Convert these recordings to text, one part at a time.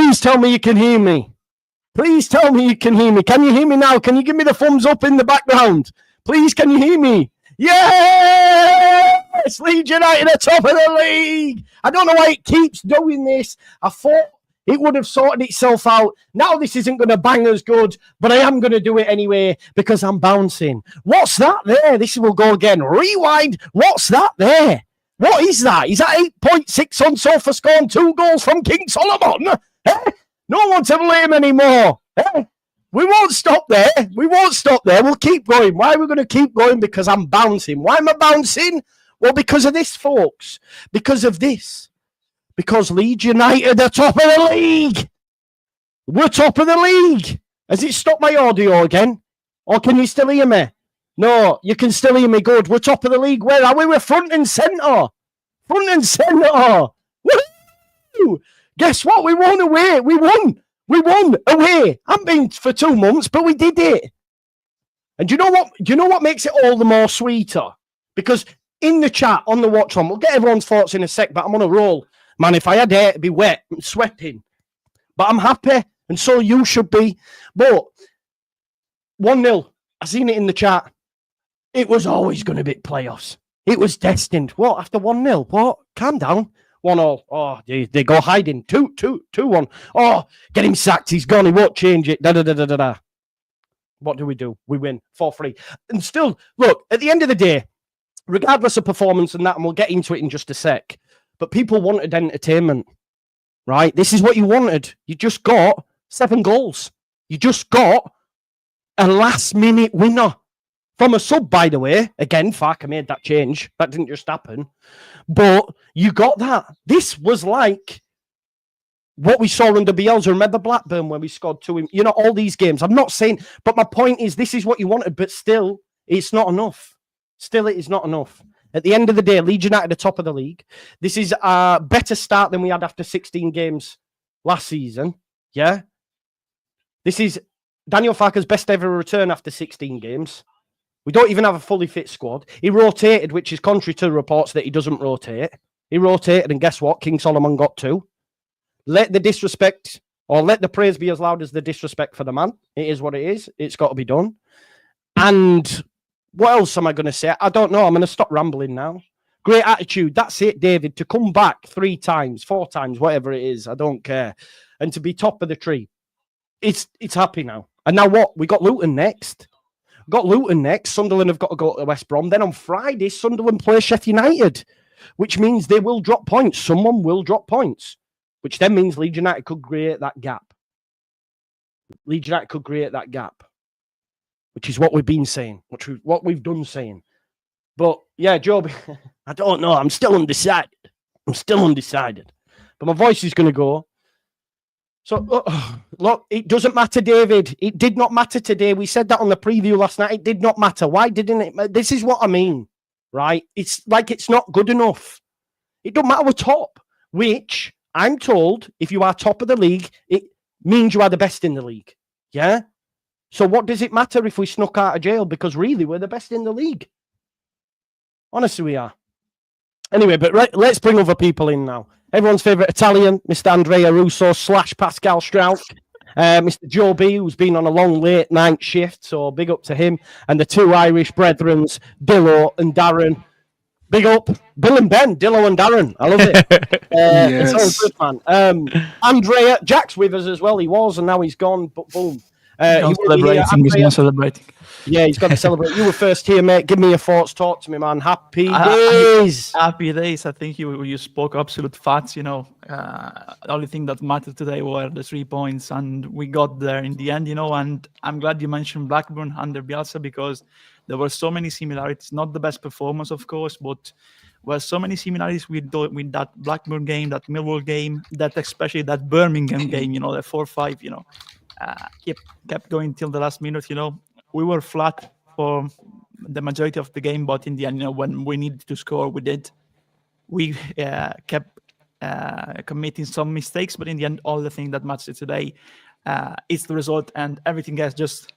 Please tell me you can hear me. Please tell me you can hear me. Can you hear me now? Can you give me the thumbs up in the background? Please, can you hear me? Yes! Leeds United at top of the league. I don't know why it keeps doing this. I thought it would have sorted itself out. Now this isn't going to bang as good, but I am going to do it anyway because I'm bouncing. What's that there? This will go again. Rewind. What's that there? What is that? Is that 8.6 on Sofa scoring 2 goals from King Solomon? Eh? No one to blame anymore. Eh? We won't stop there. We won't stop there. We'll keep going. Why are we going to keep going? Because I'm bouncing. Why am I bouncing? Well, because of this, folks. Because of this. Because Leeds United are top of the league. We're top of the league. Has it stopped my audio again? Or can you still hear me? No, you can still hear me. Good. We're top of the league. Where are we? We're front and centre. Front and centre. Woo! Guess what? We won away. We won. We won away. Haven't been for 2 months, but we did it. And do you know what? Do you know what makes it all the more sweeter? Because in the chat on the watch on, we'll get everyone's thoughts in a sec, but I'm on a roll. Man, if I had hair, it'd be wet. I'm sweating. But I'm happy, and so you should be. But 1-0. I seen it in the chat. It was always going to be playoffs. It was destined. What? After 1-0? What? Calm down. 1-1. Oh, they go hiding. 2-1. Oh, get him sacked. He's gone. He won't change it. Da-da-da-da-da. What do? We win 4-3. And still, look, at the end of the day, regardless of performance and that, and we'll get into it in just a sec, but people wanted entertainment, right? This is what you wanted. You just got 7 goals. You just got a last-minute winner. From a sub, by the way. Again, Farke made that change. That didn't just happen. But you got that. This was like what we saw under Bielsa. Remember Blackburn when we scored 2? You know, all these games. I'm not saying... But my point is, this is what you wanted, but still, it's not enough. Still, it is not enough. At the end of the day, Leeds United are top of the league. This is a better start than we had after 16 games last season. Yeah? This is Daniel Farke's best ever return after 16 games. We don't even have a fully fit squad. He rotated, which is contrary to the reports that he doesn't rotate. He rotated, and guess what? King Solomon got 2. Let the disrespect, or let the praise be as loud as the disrespect for the man. It is what it is. It's got to be done. And what else am I going to say? I don't know. I'm going to stop rambling now. Great attitude. That's it, David. To come back 3 times, 4 times, whatever it is. I don't care. And to be top of the tree. It's happy now. And now what? We got Luton next. Got Luton next. Sunderland have got to go to West Brom. Then on Friday, Sunderland play Sheffield United, which means they will drop points. Someone will drop points, which then means Leeds United could create that gap. Leeds United could create that gap, which is what we've been saying, what we've done saying. But yeah, Job, I don't know. I'm still undecided. But my voice is going to go. So, look, it doesn't matter, David. It did not matter today. We said that on the preview last night. It did not matter. Why didn't it? This is what I mean, right? It's like it's not good enough. It don't matter we're top, which I'm told if you are top of the league, it means you are the best in the league. Yeah? So what does it matter if we snuck out of jail? Because really, we're the best in the league. Honestly, we are. Anyway, but let's bring other people in now. Everyone's favourite Italian, Mr. Andrea Russo / Pascal Strout. Mr. Joe B, who's been on a long late night shift, so big up to him. And the 2 Irish brethrens, Dillo and Darren. Big up. Bill and Ben, Dillo and Darren. I love it. Yes. It's all good, man. Andrea, Jack's with us as well. He was, and now he's gone, but boom. He's celebrating. Yeah, he's got to celebrate. You were first here, mate. Give me your thoughts. Talk to me, man. Happy days. Happy days. I think you spoke absolute facts. You know, the only thing that mattered today were the 3 points, and we got there in the end. You know, and I'm glad you mentioned Blackburn under Bielsa because there were so many similarities. Not the best performance, of course, but were so many similarities with that Blackburn game, that Millwall game, that especially that Birmingham game. You know, the 4-5. You know, kept going till the last minute. You know. We were flat for the majority of the game, but in the end, you know, when we needed to score, we did. We kept committing some mistakes, but in the end, all the thing that matters today is the result, and everything else, just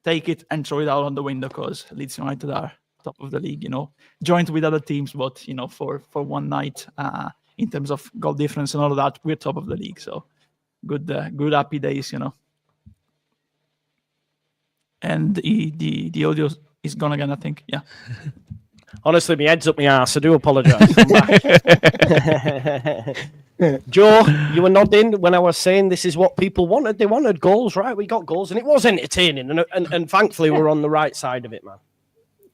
take it and throw it out on the window because Leeds United are top of the league, you know, joined with other teams, but, you know, for one night, in terms of goal difference and all of that, we're top of the league, so good happy days, And the audio is gone again, I think. Yeah. Honestly, my head's up my arse. I do apologise. Joe, you were nodding when I was saying this is what people wanted. They wanted goals, right? We got goals, and it was entertaining, and thankfully we're on the right side of it, man.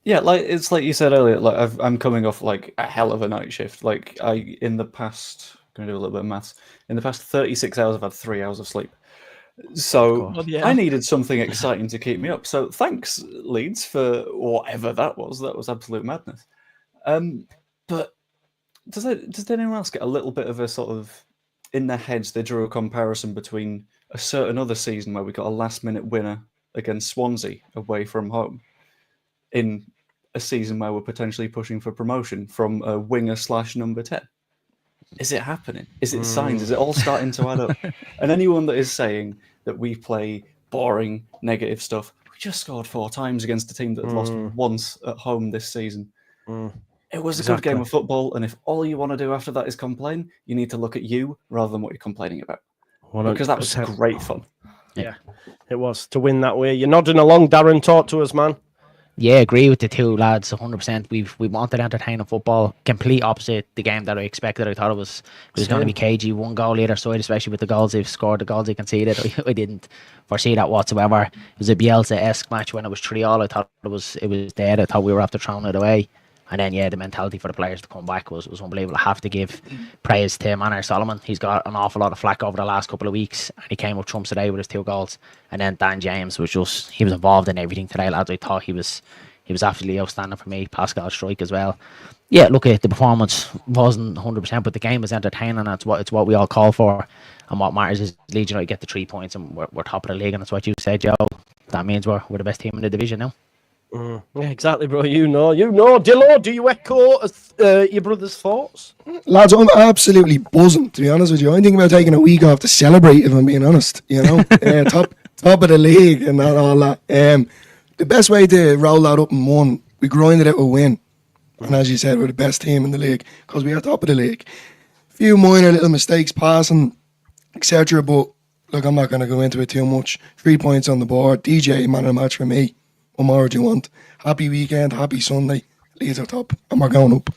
Yeah, it's like you said earlier. Like I'm coming off like a hell of a night shift. Like in the past, I'm gonna do a little bit of maths. In the past 36 hours, I've had 3 hours of sleep. So I needed something exciting to keep me up. So thanks, Leeds, for whatever that was. That was absolute madness. But does anyone else get a little bit of a sort of, in their heads, they drew a comparison between a certain other season where we got a last-minute winner against Swansea away from home in a season where we're potentially pushing for promotion from a winger / number 10? Is it happening? Is it signs? Is it all starting to add up? And anyone that is saying that we play boring, negative stuff, we just scored 4 times against a team that had lost once at home this season. It was a good game of football, and if all you want to do after that is complain, you need to look at you rather than what you're complaining about. 100%. Because that was great fun. Yeah, it was, to win that way. You're nodding along, Darren. Talk to us, man. Yeah, agree with the two lads 100%. We wanted entertaining football, complete opposite the game that I expected. I thought it was going to be cagey, 1 goal either side, especially with the goals they've scored, the goals they conceded. I didn't foresee that whatsoever. It was a Bielsa-esque match when it was 3-3. I thought it was dead. I thought we were after throwing it away. And then, the mentality for the players to come back was unbelievable. I have to give praise to Manor Solomon. He's got an awful lot of flack over the last couple of weeks, and he came up trumps today with his 2 goals. And then Dan James was he was involved in everything today, lads. I thought he was absolutely outstanding for me. Pascal Strike as well. Yeah, look, the performance wasn't 100%, but the game was entertaining, and it's what we all call for. And what matters is Leeds United get the 3 points, and we're top of the league, and that's what you said, Joe. That means we're the best team in the division now. Yeah, exactly, bro. You know. Dillo, do you echo your brother's thoughts? Lads, I'm absolutely buzzing, to be honest with you. I'm thinking about taking a week off to celebrate, if I'm being honest. Top of the league and all that. The best way to roll that up in one, we grinded out a win. And as you said, we're the best team in the league because we are top of the league. A few minor little mistakes passing, etc. But look, I'm not going to go into it too much. 3 points on the board. DJ, man of the match for me. What more do you want? Happy weekend, happy Sunday. Leeds are top, and we're going up.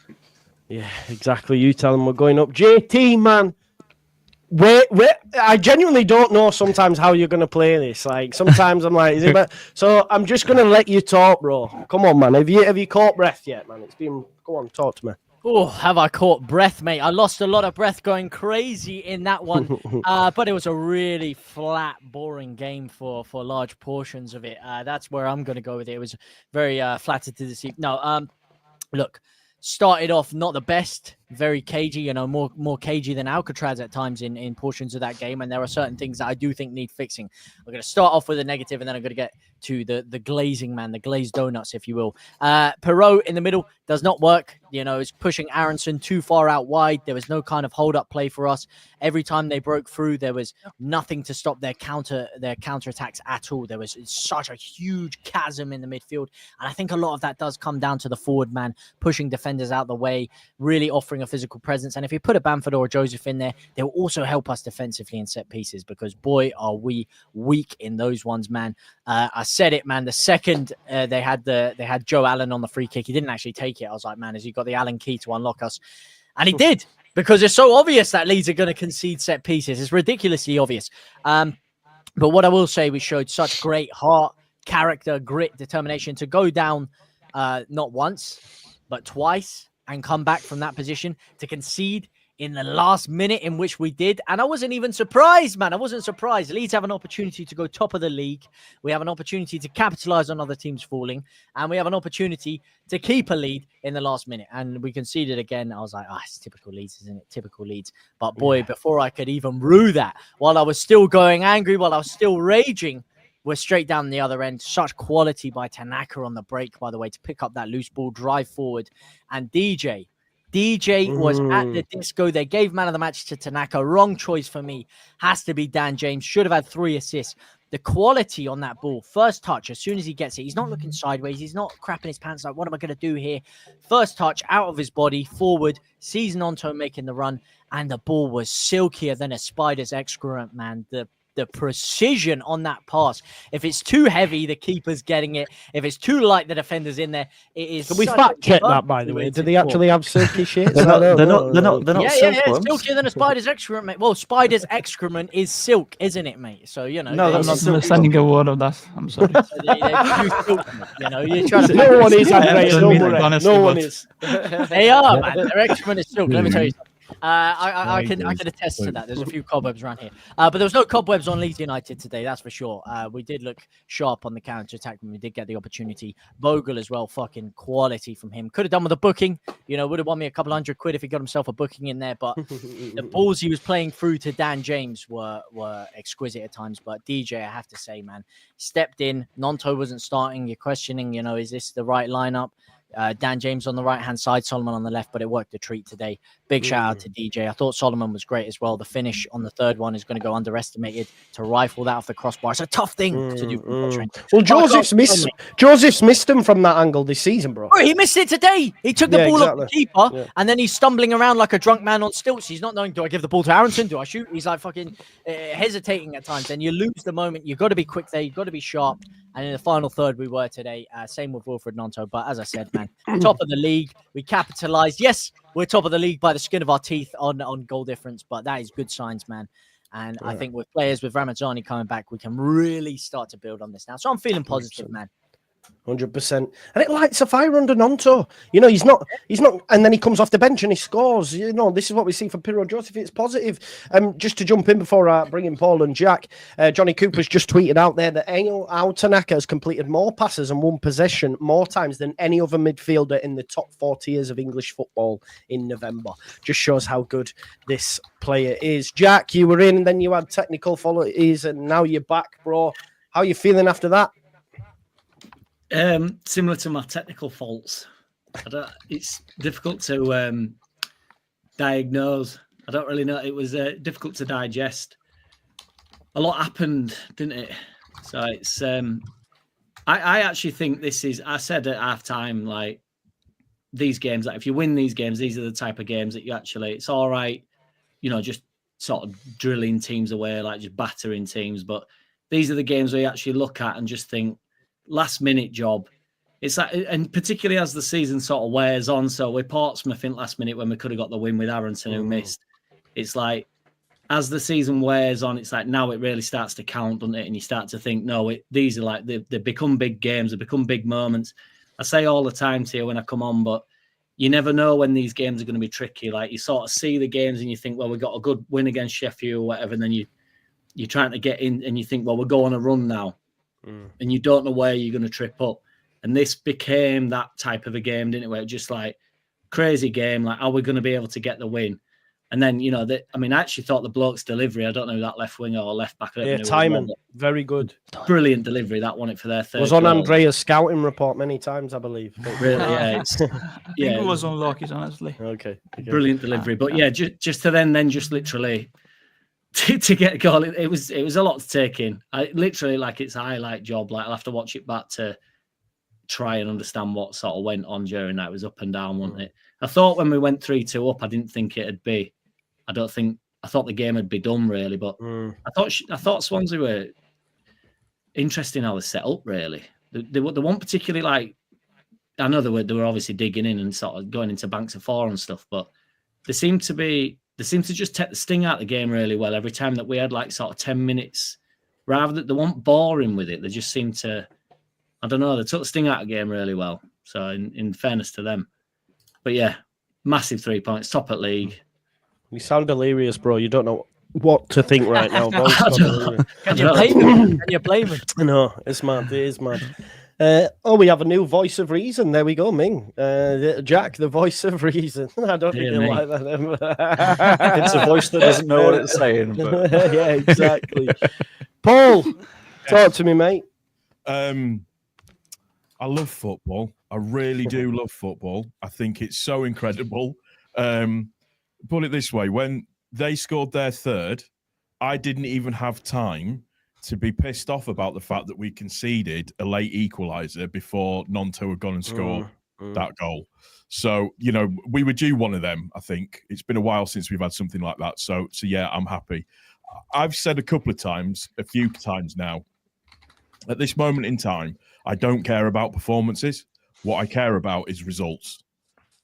Yeah, exactly. You tell them we're going up. JT, man. I genuinely don't know sometimes how you're going to play this. Like, sometimes I'm like, is it better? So I'm just going to let you talk, bro. Come on, man. Have you caught breath yet, man? Go on, talk to me. Oh, have I caught breath, mate? I lost a lot of breath going crazy in that one. But it was a really flat, boring game for large portions of it. That's where I'm going to go with it. It was very flattered to deceive. No, look, started off not the best, very cagey, more cagey than Alcatraz at times in portions of that game. And there are certain things that I do think need fixing. We're going to start off with a negative, and then I'm going to get to the glazing, man, the glazed donuts, if you will. Perot in the middle does not work. It's pushing Aronson too far out wide. There was no kind of hold-up play for us. Every time they broke through, there was nothing to stop their counterattacks at all. There was such a huge chasm in the midfield. And I think a lot of that does come down to the forward man, pushing defenders out the way, really offering a physical presence. And if you put a Bamford or a Joseph in there, they'll also help us defensively in set pieces, because boy, are we weak in those ones, man. I said it, man. The second they had Joe Allen on the free kick, he didn't actually take it. I was like, man, has he got the Allen key to unlock us? And he did, because it's so obvious that Leeds are going to concede set pieces. It's ridiculously obvious. But what I will say, we showed such great heart, character, grit, determination to go down not once, but twice, and come back from that position to concede in the last minute in which we did. And I wasn't even surprised, man. I wasn't surprised. Leeds have an opportunity to go top of the league. We have an opportunity to capitalize on other teams falling. And we have an opportunity to keep a lead in the last minute. And we conceded again. I was like, it's typical Leeds, isn't it? Typical Leeds. But boy, before I could even rue that, while I was still going angry, while I was still raging, we're straight down the other end. Such quality by Tanaka on the break, by the way, to pick up that loose ball, drive forward. And DJ was at the disco. They gave man of the match to Tanaka. Wrong choice for me. Has to be Dan James. Should have had 3 assists. the quality on that ball, first touch, as soon as he gets it, he's not looking sideways. He's not crapping his pants like, what am I going to do here? First touch out of his body, forward, sees Nonto making the run, and the ball was silkier than a spider's excrement, man. The precision on that pass. If it's too heavy, the keeper's getting it. If it's too light, the defender's in there. It is. Can we fact check that, by the way? Do they actually have silky shit? They're not Yeah, it's silkier than a spider's excrement, mate. Well, spider's excrement is silk, isn't it, mate? So, you know. No, I'm not understanding a word of that. I'm sorry. So they silk, you know, you're trying to. No one is, Andreas. don't No mean it, one honestly, no one but- is. They are, man. Their excrement is silk. Let me tell you something. I can attest to that. There's a few cobwebs around here, but there was no cobwebs on Leeds United today. That's for sure. We did look sharp on the counter attack when we did get the opportunity. Bogle as well, fucking quality from him. Could have done with a booking. You know, would have won me a couple £100 if he got himself a booking in there. But the balls he was playing through to Dan James were exquisite at times. But DJ, I have to say, man, stepped in. Nonto wasn't starting. You're questioning, you know, is this the right lineup? Dan James on the right-hand side, Solomon on the left, but it worked a treat today. Big shout out to DJ. I thought Solomon was great as well. The finish on the third one is going to go underestimated. To rifle that off the crossbar, it's a tough thing to do. Well, Joseph's missed him from that angle this season, bro. He missed it today. He took the ball off the keeper, and then he's stumbling around like a drunk man on stilts. He's not knowing, do I give the ball to Aronson? Do I shoot? He's like fucking hesitating at times, and you lose the moment. You've got to be quick there. You've got to be sharp. And in the final third, we were today. Same with Wilfred Nonto. But as I said, man, top of the league. We capitalized. Yes, we're top of the league by the skin of our teeth on goal difference. But that is good signs, man. And I think with players, with Ramazani coming back, we can really start to build on this now. So I'm feeling positive, man. 100%. And it lights a fire under Nonto. You know, he's not, and then he comes off the bench and he scores. You know, this is what we see from Piero Joseph. It's positive. Just to jump in before I bring in Paul and Jack, Johnny Cooper's just tweeted out there that Ao Tanaka has completed more passes and won possession more times than any other midfielder in the top 4 tiers of English football in November. Just shows how good this player is. Jack, you were in and then you had technical faulties and now you're back, bro. How are you feeling after that? Similar to my technical faults. It's difficult to diagnose. I don't really know. It was difficult to digest. A lot happened, didn't it? So it's. I actually think this is. I said at halftime, like these games. Like if you win these games, these are the type of games that you actually. It's all right, you know, just sort of drilling teams away, like just battering teams. But these are the games where you actually look at and just think. Last minute job. It's like, and particularly as the season sort of wears on. So with Portsmouth, I think last minute when we could have got the win with Aronson who missed. It's like as the season wears on, it's like now it really starts to count, doesn't it? And you start to think, no, these are like they become big games, they become big moments. I say all the time to you when I come on, but you never know when these games are going to be tricky. Like you sort of see the games and you think, well, we got a good win against Sheffield or whatever, and then you're trying to get in and you think, well, we're going on a run now. And you don't know where you're going to trip up. And this became that type of a game, didn't it? Where it just like crazy game, like, are we going to be able to get the win? And then, you know, I actually thought the bloke's delivery, I don't know that left winger or left back. Yeah, timing, very good. Brilliant delivery, that won it for their third. It was on Andrea's scouting report many times, I believe. Really, yeah. I think it was on Loki's, honestly. Okay. Brilliant delivery. But yeah, just to then just literally... to get a goal, it was a lot to take in. Literally, like it's a highlight job. Like I'll have to watch it back to try and understand what sort of went on during that. It was up and down, wasn't it? I thought when we went 3-2 up, I didn't think it'd be. I thought the game had be done really, but I thought Swansea were interesting how they set up. Really, they weren't particularly like. I know they were obviously digging in and sort of going into banks of 4 and stuff, but they seemed to just take the sting out of the game really well every time that we had like sort of 10 minutes. Rather than they weren't boring with it, they just seemed to, I don't know, they took the sting out of the game really well. So in fairness to them. But yeah, massive 3 points, top at league. You sound delirious, bro. You don't know what to think right now, bro. Can you blame him? Can you blame him? No, it's mad. It is mad. We have a new voice of reason. There we go, Ming. Jack, the voice of reason. I don't really like that. It's a voice that doesn't know what it's saying. But... yeah, exactly. Paul, talk to me, mate. I love football. I really do love football. I think it's so incredible. Put it this way, when they scored their third, I didn't even have time to be pissed off about the fact that we conceded a late equaliser before Nonto had gone and scored that goal. So, you know, we were due one of them, I think. It's been a while since we've had something like that. So yeah, I'm happy. I've said a few times now, at this moment in time, I don't care about performances. What I care about is results.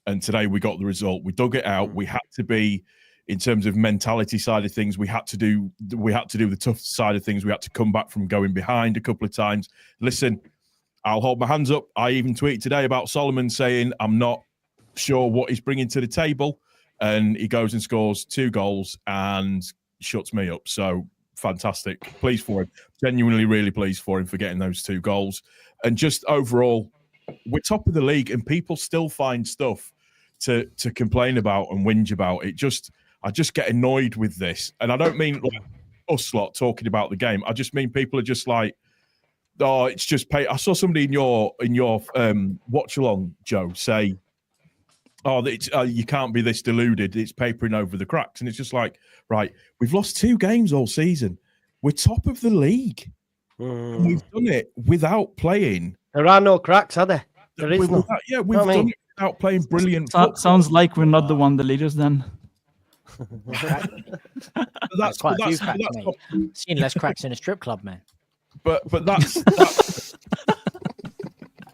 And today we got the result. We dug it out. We had to be, in terms of mentality side of things, we had to do the tough side of things. We had to come back from going behind a couple of times. Listen, I'll hold my hands up. I even tweeted today about Solomon saying I'm not sure what he's bringing to the table, and he goes and scores 2 goals and shuts me up. So fantastic. Pleased for him. Genuinely really pleased for him for getting those 2 goals. And just overall, we're top of the league and people still find stuff to complain about and whinge about. I just get annoyed with this. And I don't mean like us lot talking about the game. I just mean people are just like, oh, it's just pay. I saw somebody in your watch along, Joe, say, oh, you can't be this deluded. It's papering over the cracks. And it's just like, right, we've lost 2 games all season. We're top of the league. And we've done it without playing. There are no cracks, are there? There is no. Yeah, we've done it without playing brilliant. Sounds like we're not the leaders then. That's quite a few cracks, mate. Seen less cracks in a strip club, man. But that's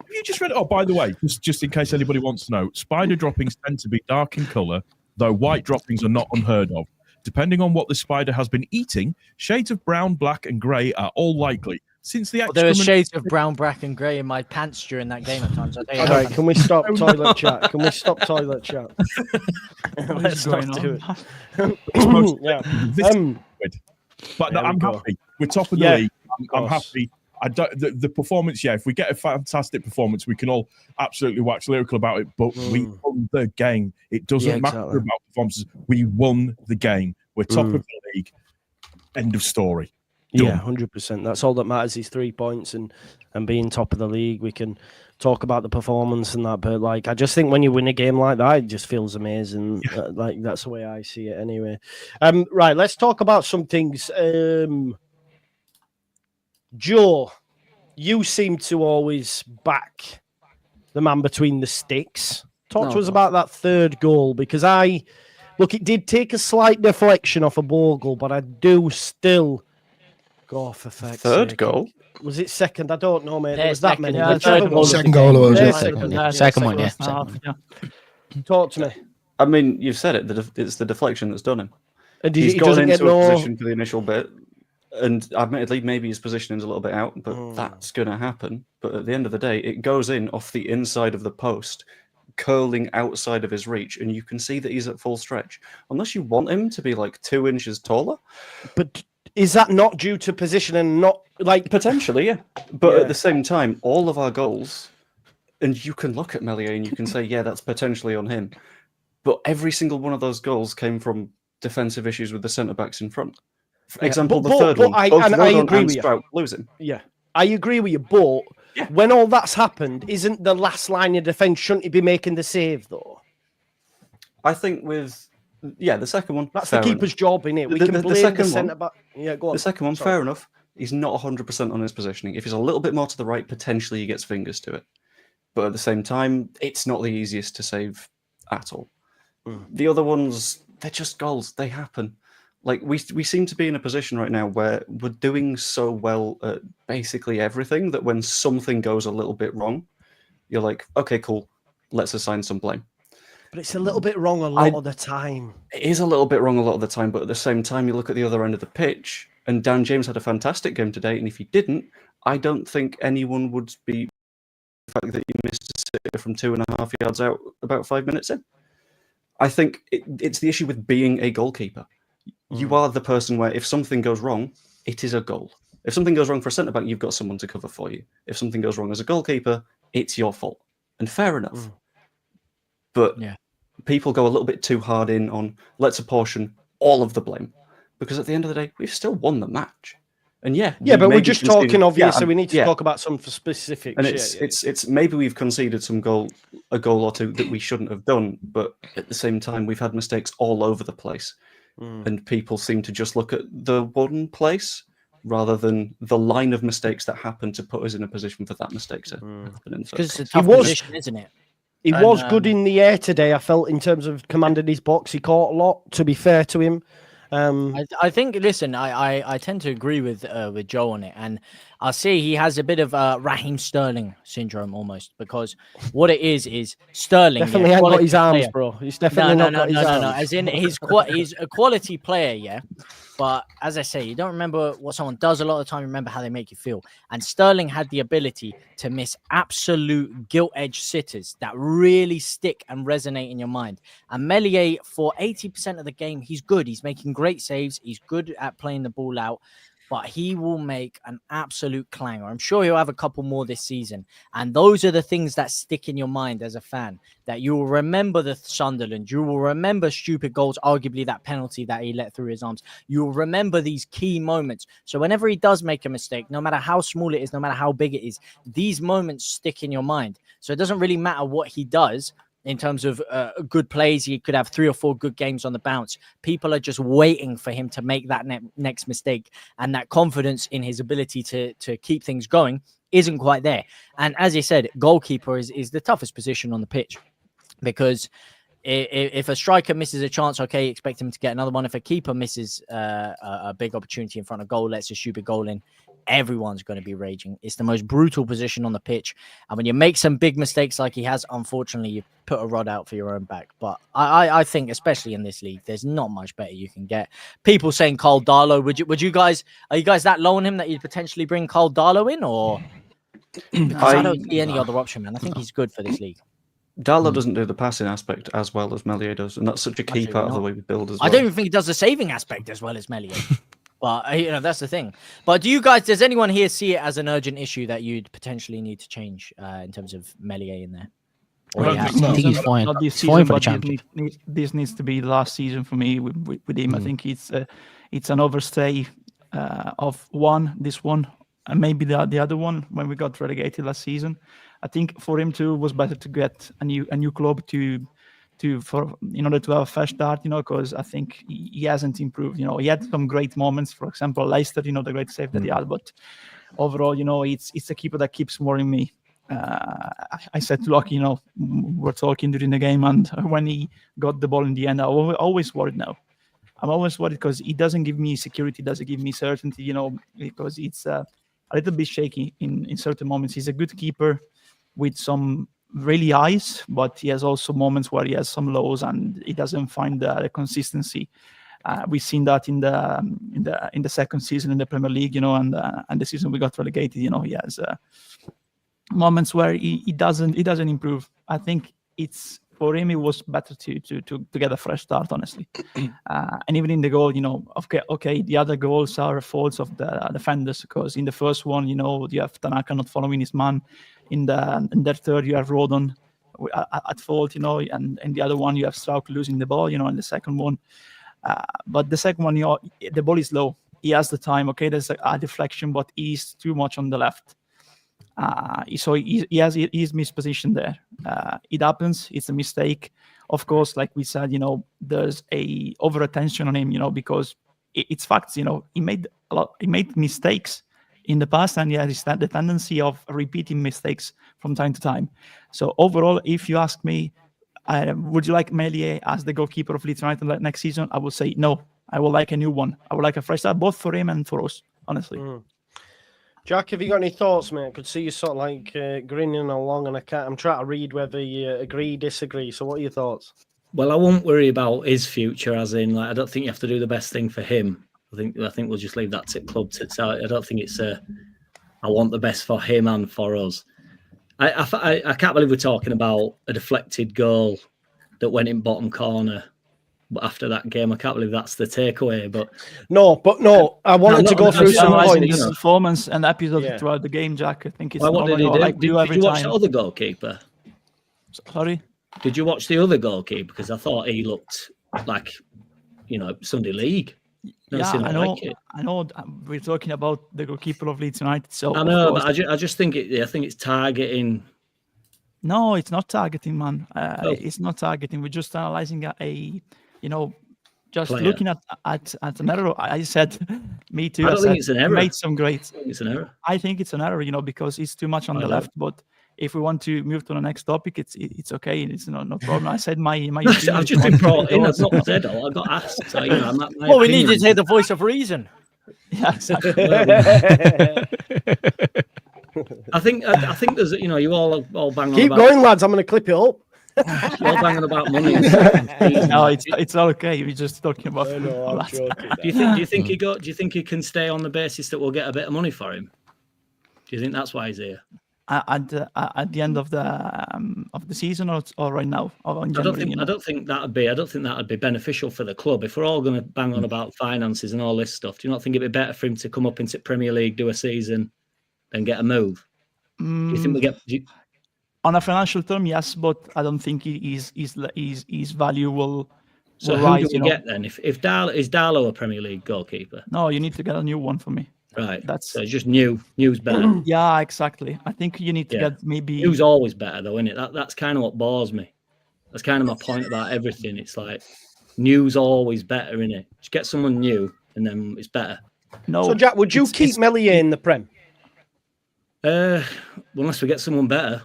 you just read it. Oh, by the way, just in case anybody wants to know, spider droppings tend to be dark in colour, though white droppings are not unheard of. Depending on what the spider has been eating, shades of brown, black, and grey are all likely. Since the there were shades of brown, black, and grey in my pants during that game at times. All right, can we stop toilet chat? Can we stop toilet chat? Let's not do it. But no, I'm happy. We're top of the league. I'm happy. The performance, if we get a fantastic performance, we can all absolutely wax lyrical about it, but we won the game. It doesn't matter about performances. We won the game. We're top of the league. End of story. Done. Yeah, 100%. That's all that matters is 3 points and being top of the league. We can talk about the performance and that, but like I just think when you win a game like that, it just feels amazing. Like that's the way I see it anyway. Right, let's talk about some things. Joe, you seem to always back the man between the sticks. Talk to us about that 3rd goal, because it did take a slight deflection off a Bogle, but I do still go for effect. 3rd goal? Was it 2nd? I don't know, mate. Yeah, Was that many? yeah, Second goal was it? Second one, yeah. Talk to me. I mean, you've said it. It's the deflection that's done him. And He's gone into a position for the initial bit, and admittedly, maybe his positioning's a little bit out, but that's going to happen. But at the end of the day, it goes in off the inside of the post, curling outside of his reach, and you can see that he's at full stretch. Unless you want him to be like 2 inches taller. But is that not due to position and not like potentially? Yeah, but at the same time, all of our goals, and you can look at Meslier and you can say, yeah, that's potentially on him. But every single one of those goals came from defensive issues with the centre backs in front. For example, the third one, I agree with you. Losing. Yeah, I agree with you. But when all that's happened, isn't the last line of defence, shouldn't he be making the save though? I think with the second one. That's the keeper's job, innit? We can blame the centre back. Yeah, go on. The second one, fair enough. He's not 100% on his positioning. If he's a little bit more to the right, potentially he gets fingers to it. But at the same time, it's not the easiest to save at all. The other ones, they're just goals. They happen. Like we seem to be in a position right now where we're doing so well at basically everything that when something goes a little bit wrong, you're like, okay, cool, let's assign some blame. But it's a little bit wrong a lot of the time. It is a little bit wrong a lot of the time, but at the same time, you look at the other end of the pitch, and Dan James had a fantastic game today, and if he didn't, I don't think anyone would be the fact that he missed a sitter from 2.5 yards out about 5 minutes in. I think it's the issue with being a goalkeeper. You are the person where if something goes wrong, it is a goal. If something goes wrong for a centre-back, you've got someone to cover for you. If something goes wrong as a goalkeeper, it's your fault. And fair enough. But people go a little bit too hard in on, let's apportion all of the blame. Because at the end of the day, we've still won the match. And but we're just talking obvious, so we need to talk about some specific and shit. It's maybe we've conceded a goal or two that we shouldn't have done, but at the same time, we've had mistakes all over the place. And people seem to just look at the one place rather than the line of mistakes that happen to put us in a position for that mistake to happen in the Because first it's a place. tough was- position, isn't it? He And, was good in the air today, I felt, in terms of commanding his box. He caught a lot, to be fair to him. I think. Listen, I tend to agree with Joe on it, and I'll say he has a bit of Raheem Sterling syndrome almost, because what it is Sterling Definitely yeah, ain't got quality his arms, player. bro. He's definitely not got his arms. No. As in, he's a quality player, yeah. But as I say, you don't remember what someone does a lot of the time. You remember how they make you feel. And Sterling had the ability to miss absolute gilt-edged sitters that really stick and resonate in your mind. And Meslier, for 80% of the game, he's good. He's making great saves. He's good at playing the ball out. But he will make an absolute clanger. I'm sure he'll have a couple more this season. And those are the things that stick in your mind as a fan, that you will remember the Sunderland. You will remember stupid goals, arguably that penalty that he let through his arms. You will remember these key moments. So whenever he does make a mistake, no matter how small it is, no matter how big it is, these moments stick in your mind. So it doesn't really matter what he does. In terms of good plays, he could have 3 or 4 good games on the bounce. People are just waiting for him to make that next mistake. And that confidence in his ability to keep things going isn't quite there. And as you said, goalkeeper is the toughest position on the pitch. Because if a striker misses a chance, okay, expect him to get another one. If a keeper misses a big opportunity in front of goal, lets a stupid goal in, everyone's going to be raging. It's the most brutal position on the pitch. And when you make some big mistakes like he has, unfortunately, you put a rod out for your own back. But I think, especially in this league, there's not much better you can get. People saying Carl Darlow, would you guys, are you guys that low on him that you'd potentially bring Carl Darlow in? Or because I don't see any other option, man. I think he's good for this league. Darlow doesn't do the passing aspect as well as Meslier does, and that's such a key Absolutely part of not. the way we build as well. I don't even think he does the saving aspect as well as Meslier. But that's the thing. But does anyone here see it as an urgent issue that you'd potentially need to change in terms of Meslier in there? Or Well, you have this to- I think he's fine. Not this He's season, fine for the but championship. this needs to be last season for me with him. I think it's an overstay of this one, and maybe the other one when we got relegated last season. I think for him too was better to get a new club in order to have a fresh start, because I think he hasn't improved. He had some great moments, for example, Leicester, the great save that he had, but overall, it's a keeper that keeps worrying me. I said to Lockie, we're talking during the game, and when he got the ball in the end, I always worried now. I'm always worried because he doesn't give me security, doesn't give me certainty, because it's a little bit shaky in certain moments. He's a good keeper with some really highs, but he has also moments where he has some lows and he doesn't find the consistency. We've seen that in the second season in the Premier League, and the season we got relegated. He has moments where he doesn't improve. I think for him it was better to get a fresh start, honestly. And even in the goal, okay, the other goals are faults of the defenders, because in the first one, you have Tanaka not following his man. In the third, you have Rodon at fault, and in the other one, you have Strauch losing the ball, in the second one. But the second one, the ball is low. He has the time. Okay, there's a deflection, but he's too much on the left. So he's mispositioned there. It happens. It's a mistake. Of course, like we said, there's a over attention on him, because it's facts. He made mistakes in the past, and he has the tendency of repeating mistakes from time to time. So overall, if you ask me, would you like Meslier as the goalkeeper of Leeds United next season? I would say no. I would like a new one. I would like a fresh start, both for him and for us, honestly. Jack, have you got any thoughts, mate? I could see you sort of like grinning along, and I'm trying to read whether you agree, disagree. So what are your thoughts? Well, I won't worry about his future, as in, I don't think you have to do the best thing for him. I think we'll just leave that to club to decide. I don't think it's I want the best for him and for us. I can't believe we're talking about a deflected goal that went in bottom corner. But after that game, I can't believe that's the takeaway. But no, I wanted to go through some points. His performance and episodes throughout the game, Jack. I think it's what did he do? Like Did you watch the other goalkeeper? Sorry? Did you watch the other goalkeeper? Because I thought he looked like, Sunday League. I know. We're talking about the goalkeeper of Leeds United. So I know, but I just think I think it's targeting. No, it's not targeting, man. It's not targeting. We're just analyzing just player. looking at an error, I said, me too. I don't think it's an error. Made some great. It's an error. I think it's an error, because it's too much on the left. But if we want to move to the next topic, it's okay. It's no problem. I said my I've just been brought in. I've not said all. I got asked. So, well, we need to take the voice of reason. Yeah, exactly. I think there's you all bang on. Keep going, lads. I'm going to clip it up. You're all banging about money. No, it's okay. We're just talking about. I'm joking. Do you think he can stay on the basis that we'll get a bit of money for him? Do you think that's why he's here? At the end of the season, or right now, or in January, I don't think that'd be beneficial for the club. If we're all going to bang on about finances and all this stuff, do you not think it'd be better for him to come up into Premier League, do a season, then get a move? Do you think we get? On a financial term, yes, but I don't think his value will. So who do we get then? If Darlow a Premier League goalkeeper? No, you need to get a new one for me. Right. So it's just new's better. Yeah, exactly. I think you need to get maybe. New's always better though, isn't it? That's kind of what bores me. That's kind of my point about everything. It's like new's always better, isn't it? Just get someone new and then it's better. No. So Jack, would you keep Meslier in the Prem? Unless we get someone better.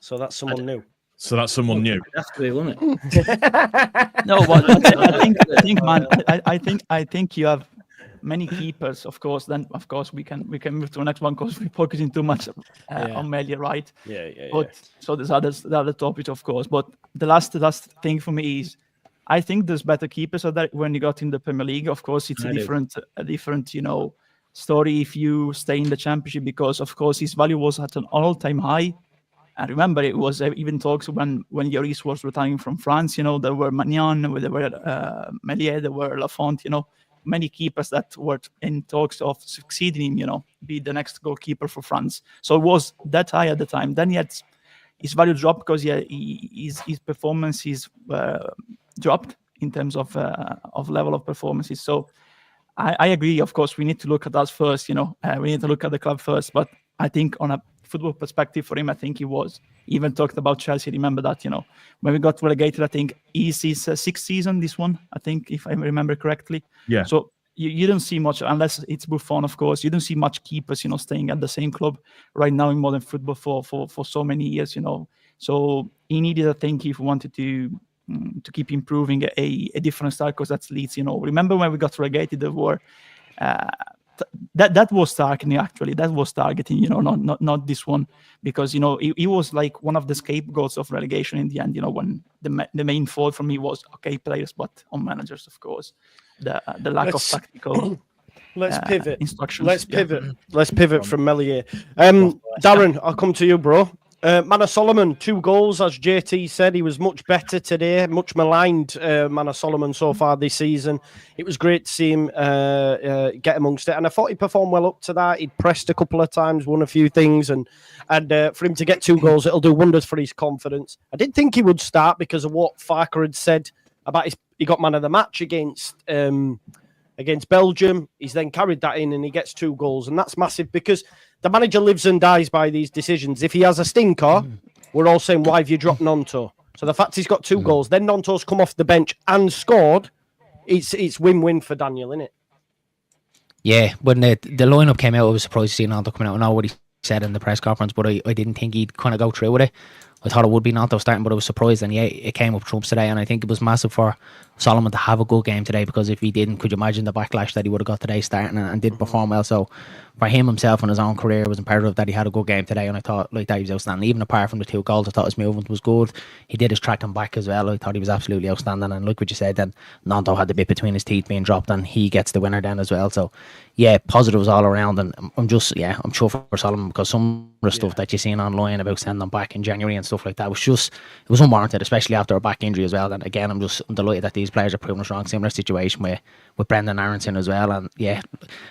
So that's someone new. So that's someone new. That's good, wouldn't it? No, but I think you have many keepers. Of course, then of course we can move to the next one because we're focusing too much on Meslier, right? Yeah. But so there's other topics, of course. But the last thing for me is, I think there's better keepers. So that when you got in the Premier League, of course, it's a different story if you stay in the Championship, because of course his value was at an all-time high. And remember, it was even talks when Lloris was retiring from France. There were Magnan, there were Meslier, there were Lafont. Many keepers that were in talks of succeeding him. Be the next goalkeeper for France. So it was that high at the time. Then yet his value dropped because his performances dropped in terms of level of performances. So I agree. Of course, we need to look at us first. We need to look at the club first. But I think on a football perspective for him, I think he was. Even talked about Chelsea. Remember that, when we got relegated, I think is his sixth season, this one, I think, if I remember correctly. Yeah. So you don't see much, unless it's Buffon, of course. You don't see much keepers, staying at the same club right now in modern football for so many years, So he needed, I think, if we wanted to keep improving a different style, because that's Leeds. Remember when we got relegated, there were. That was targeting, actually. That was targeting, not this one, because he was like one of the scapegoats of relegation in the end. When the main fault for me was players, but on managers, of course, the lack of tactical. Let's pivot. Instructions. Let's pivot. Let's pivot from Meslier. Darren, I'll come to you, bro. Manor Solomon, 2 goals, as JT said. He was much better today, much maligned Manor Solomon so far this season. It was great to see him get amongst it. And I thought he performed well up to that. He'd pressed a couple of times, won a few things. And for him to get 2 goals, it'll do wonders for his confidence. I didn't think he would start because of what Farke had said about he got man of the match against Belgium. He's then carried that in and he gets 2 goals. And that's massive because the manager lives and dies by these decisions. If he has a stinker, we're all saying, why have you dropped Nonto? So the fact he's got 2 goals, then Nonto's come off the bench and scored, it's win-win for Daniel, isn't it? Yeah, when the lineup came out, I was surprised to see Nonto coming out. I know what he said in the press conference, but I didn't think he'd kind of go through with it. I thought it would be Nonto starting, but I was surprised, and yeah, it came up trumps today, and I think it was massive for Solomon to have a good game today, because if he didn't, could you imagine the backlash that he would have got today starting and did perform well? So for him himself and his own career, it was imperative that he had a good game today, and I thought that he was outstanding. Even apart from the 2 goals, I thought his movement was good. He did his tracking back as well. I thought he was absolutely outstanding, and look what you said, then Nonto had the bit between his teeth being dropped, and he gets the winner then as well. So yeah, positives all around, and I'm sure for Solomon, because some of the stuff that you're seeing online about sending them back in January and stuff like that it was unwarranted, especially after a back injury as well. And again, I'm delighted that these players are proving us wrong. Similar situation with Brendan Aronson as well. And yeah,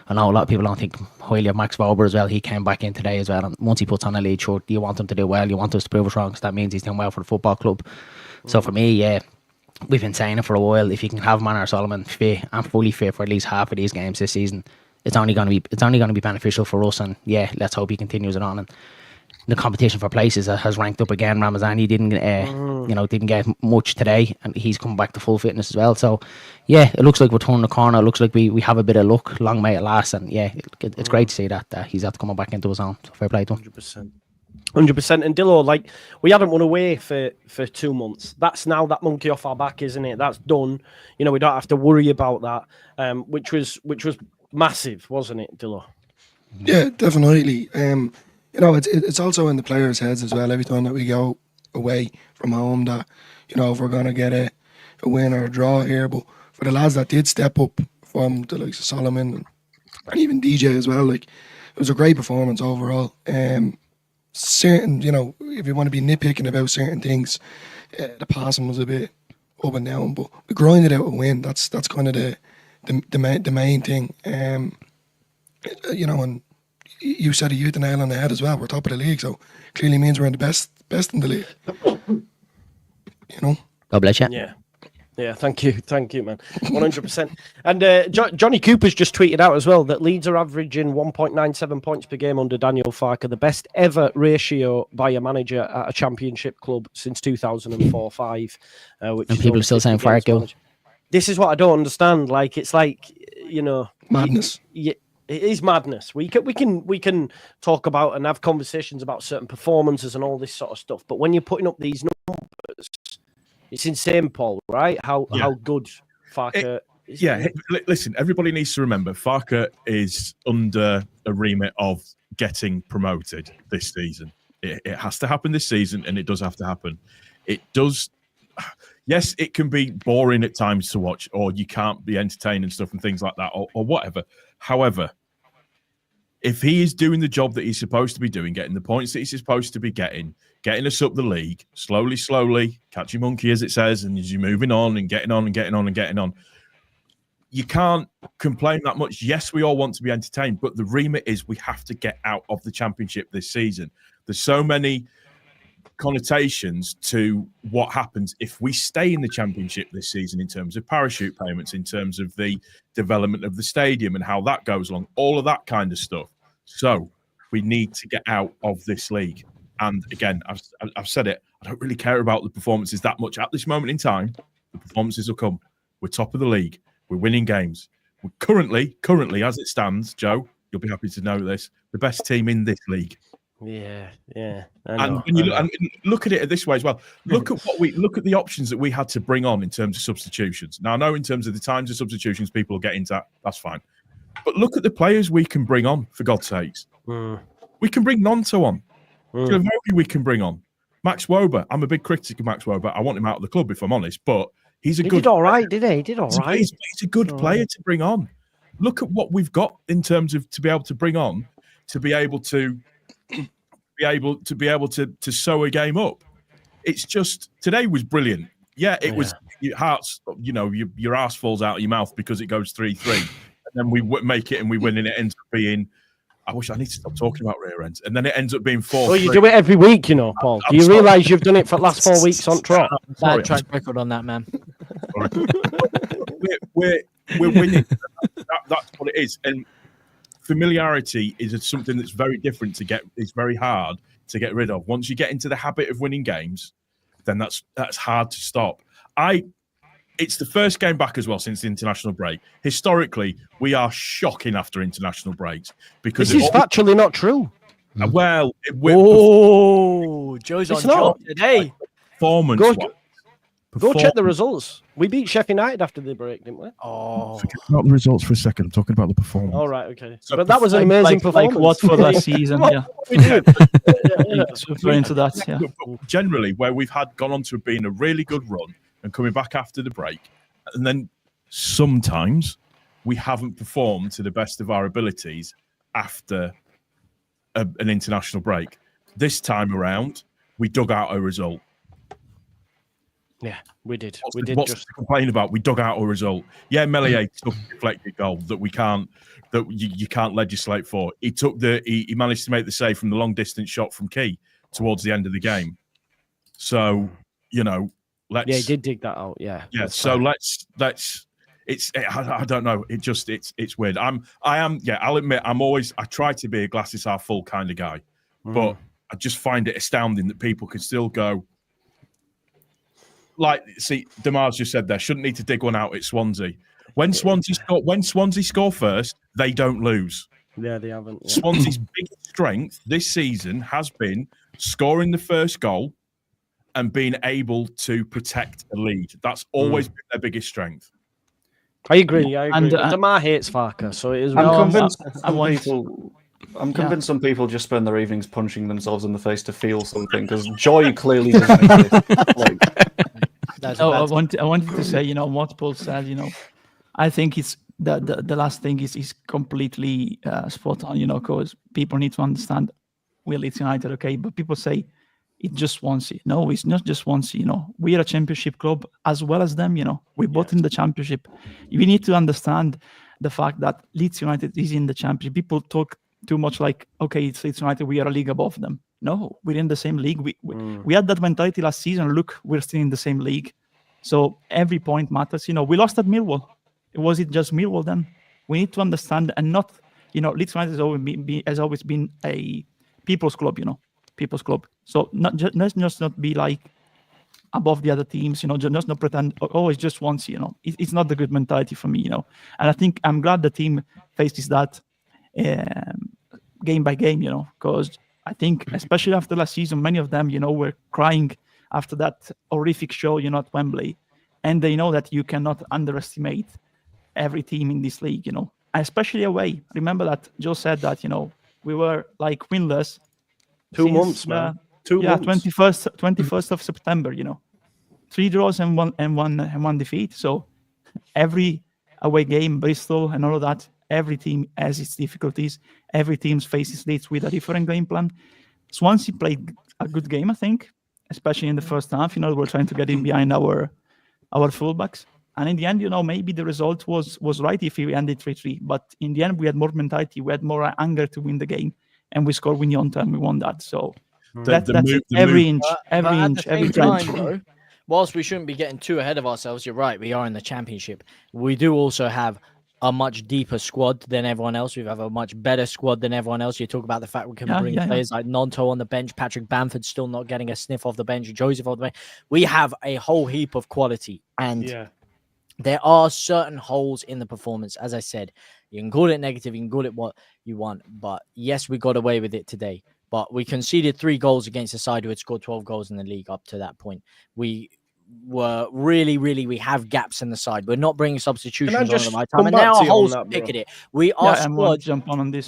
I know a lot of people don't think highly of Max Vober as well. He came back in today as well, and once he puts on a lead shirt, you want him to do well, you want us to prove us wrong, because that means he's doing well for the football club. So for me, yeah, we've been saying it for a while, if you can have Manor Solomon fit and fully fit for at least half of these games this season, it's only going to be beneficial for us. And yeah, let's hope he continues it on. And the competition for places has ranked up again. Ramazani didn't get much today, and he's come back to full fitness as well. So, yeah, it looks like we're turning the corner. It looks like we have a bit of luck. Long may it last, and yeah, it's great to see that he's after coming back into his own. So fair play to him. 100%. And Dillo, like, we hadn't won away for 2 months. That's now that monkey off our back, isn't it? That's done. You know, we don't have to worry about that, which was massive, wasn't it, Dillo? Yeah, definitely. You know, it's also in the players' heads as well. Every time that we go away from home, that, you know, if we're going to get a win or a draw here. But for the lads that did step up, from the likes of Solomon and even DJ as well, like, it was a great performance overall. Certain, you know, if you want to be nitpicking about certain things, the passing was a bit up and down, but we grinded out a win. That's kind of the main thing. You know, and you said you hit the nail on the head as well. We're top of the league, so clearly means we're in the best in the league. You know. God bless you. Yeah, thank you, man. 100%. And Johnny Cooper's just tweeted out as well that Leeds are averaging 1.97 points per game under Daniel Farke, the best ever ratio by a manager at a championship club since 2004-05. And people are still saying Farke. This is what I don't understand. Like, it's like, you know, madness. It is madness. We can talk about and have conversations about certain performances and all this sort of stuff, but when you're putting up these numbers, it's insane, Paul, right? How good Farke is. Yeah, listen, everybody needs to remember Farke is under a remit of getting promoted this season. It has to happen this season, and it does have to happen. It does. Yes, it can be boring at times to watch, or you can't be entertained and stuff and things like that, or whatever. However, if he is doing the job that he's supposed to be doing, getting the points that he's supposed to be getting us up the league, slowly, catch your monkey, as it says, and as you're moving on and getting on, you can't complain that much. Yes, we all want to be entertained, but the remit is we have to get out of the championship this season. There's so many connotations to what happens if we stay in the championship this season in terms of parachute payments, in terms of the development of the stadium and how that goes along, all of that kind of stuff. So we need to get out of this league. And again, I've said it, I don't really care about the performances that much at this moment in time. The performances will come. We're top of the league. We're winning games. We're currently, as it stands, Joe, you'll be happy to know this, the best team in this league. Yeah. And when you look at it this way as well, look at the options that we had to bring on in terms of substitutions. Now, I know in terms of the times of substitutions, people will get into that. That's fine. But look at the players we can bring on, for God's sakes. We can bring Nonto on. We can bring on. Max Wober. I'm a big critic of Max Wober. I want him out of the club, if I'm honest. But he did all right, did he? He did all right. He's a good player to bring on. Look at what we've got in terms of to be able to bring on, to be able to sew a game up. It's just, today was brilliant. Yeah, it was. Your hearts, you know, your ass falls out of your mouth because it goes 3-3, and then we make it and we win, and it ends up being. I wish I need to stop talking about rear ends, and then it ends up being 4-3. Well, you do it every week, you know, Paul. Do you realise you've done it for the last 4 weeks on trot? Bad track record on that, man. We're winning. That's what it is, and familiarity is something that's very different to get. It's very hard to get rid of. Once you get into the habit of winning games, then that's hard to stop. It's the first game back as well since the international break. Historically, we are shocking after international breaks because this is factually not true. Well, Joe's on job today. Performance. Go check the results. We beat Sheffield United after the break, didn't we? Forget about the results for a second. I'm talking about the performance. All right, okay. But that was an amazing performance. Like what for that season? Yeah. We did. Referring into that, yeah. Generally, where we've gone on to being a really good run and coming back after the break, and then sometimes we haven't performed to the best of our abilities after an international break. This time around, we dug out a result. Yeah, we did. What's to complain about? We dug out a result. Yeah, Meslier took a deflected goal that you can't legislate for. He managed to make the save from the long distance shot from Key towards the end of the game. So, you know, he did dig that out. Yeah. So let's. I don't know. It's weird. I'll admit I try to be a glasses half full kind of guy, but I just find it astounding that people can still go. Like, see, Damar's just said there, shouldn't need to dig one out at Swansea. When Swansea score first, they don't lose. Yeah, they haven't. Yeah. Swansea's biggest strength this season has been scoring the first goal and being able to protect a lead. That's always been their biggest strength. I agree. And, Damar hates Farke, so it is. I'm convinced some people just spend their evenings punching themselves in the face to feel something, because joy clearly doesn't exist. I wanted to say, what Paul said, I think it's the last thing is completely spot on, because people need to understand we're Leeds United, okay? But people say it's just Swansea. No, it's not just Swansea, We are a championship club as well as them, We're both in the championship. We need to understand the fact that Leeds United is in the championship. People talk too much like, okay, it's Leeds United, we are a league above them. No, we're in the same league. We had that mentality last season. Look, we're still in the same league. So every point matters. We lost at Millwall. Was it just Millwall then? We need to understand and not, Leeds United has always been a people's club, people's club. So let's just not be like above the other teams, just not pretend, oh, it's just once, It's not the good mentality for me, And I think I'm glad the team faces that game by game, because I think, especially after last season, many of them, were crying after that horrific show, at Wembley. And they know that you cannot underestimate every team in this league, especially away. Remember that Joe said that, we were like winless. 2 months, man. 2 months. 21st of September, 3 draws and one defeat. So every away game, Bristol and all of that, every team has its difficulties. Every team faces Leeds with a different game plan. Swansea played a good game, I think, especially in the first half. We're trying to get in behind our fullbacks. And in the end, maybe the result was right if we ended 3-3. But in the end, we had more mentality. We had more anger to win the game. And we scored when on time. We won that. So that's every inch, every time. Whilst we shouldn't be getting too ahead of ourselves, you're right. We are in the championship. We do also have a much deeper squad than everyone else. We have a much better squad than everyone else. You talk about the fact we can bring players like Nonto on the bench, Patrick Bamford still not getting a sniff off the bench, Joseph off the bench. We have a whole heap of quality, and there are certain holes in the performance. As I said, you can call it negative, you can call it what you want, but yes, we got away with it today. But we conceded 3 goals against a side who had scored 12 goals in the league up to that point. We were we have gaps in the side. We're not bringing substitutions on the right time, and there are holes to pick at it. Our squad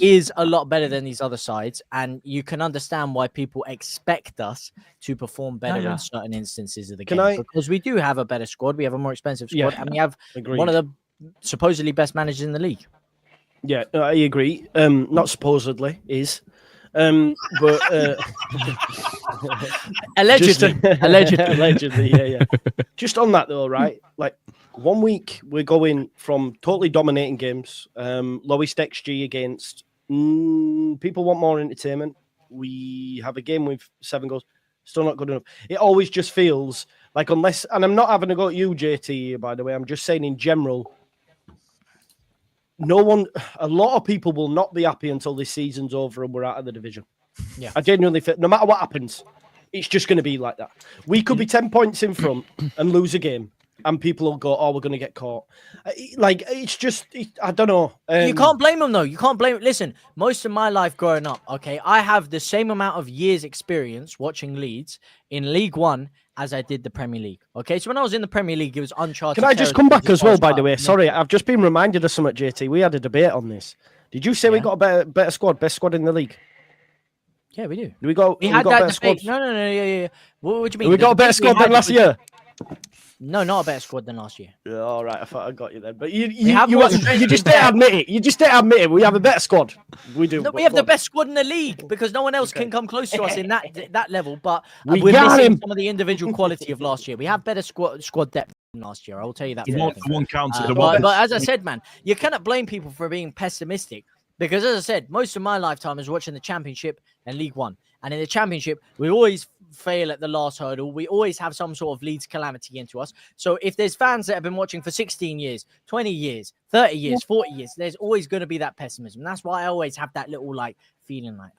is a lot better than these other sides, and you can understand why people expect us to perform better in certain instances of the game, because we do have a better squad, we have a more expensive squad, and we have one of the supposedly best managers in the league. Yeah, I agree. Not supposedly, is. But allegedly, yeah. Just on that though, right? Like 1 week we're going from totally dominating games, lowest XG against. People want more entertainment. We have a game with 7 goals, still not good enough. It always just feels like, unless, and I'm not having a go at you, JT, by the way. I'm just saying in general. A lot of people will not be happy until this season's over and we're out of the division. Yeah, I genuinely feel no matter what happens, it's just going to be like that. We could be 10 points in front and lose a game, and people will go, "Oh, we're going to get caught." I don't know. You can't blame them though. You can't blame. Listen, most of my life growing up, okay, I have the same amount of years experience watching Leeds in League One as I did the Premier League. Okay, so when I was in the Premier League, it was uncharted. Can I just come back as well, by the way? Sorry, I've just been reminded of something, JT. We had a debate on this. Did you say we got a better squad, best squad in the league? Yeah, we do. We had that debate. No, yeah. What do you mean? We got a better squad than last year? No, not a better squad than last year. Yeah, all right, I thought I got you then. But you just didn't admit it. You just didn't admit it. We have a better squad. We do. No, we have the best squad in the league because no one else can come close to us in that level. But we're missing some of the individual quality of last year. We have better squad depth than last year. I will tell you that. One counted. But as I said, man, you cannot blame people for being pessimistic. Because as I said, most of my lifetime is watching the Championship and League One. And in the Championship, we always fail at the last hurdle. We always have some sort of Leeds calamity into us. So if there's fans that have been watching for 16 years, 20 years, 30 years, 40 years, there's always going to be that pessimism. That's why I always have that little like feeling like,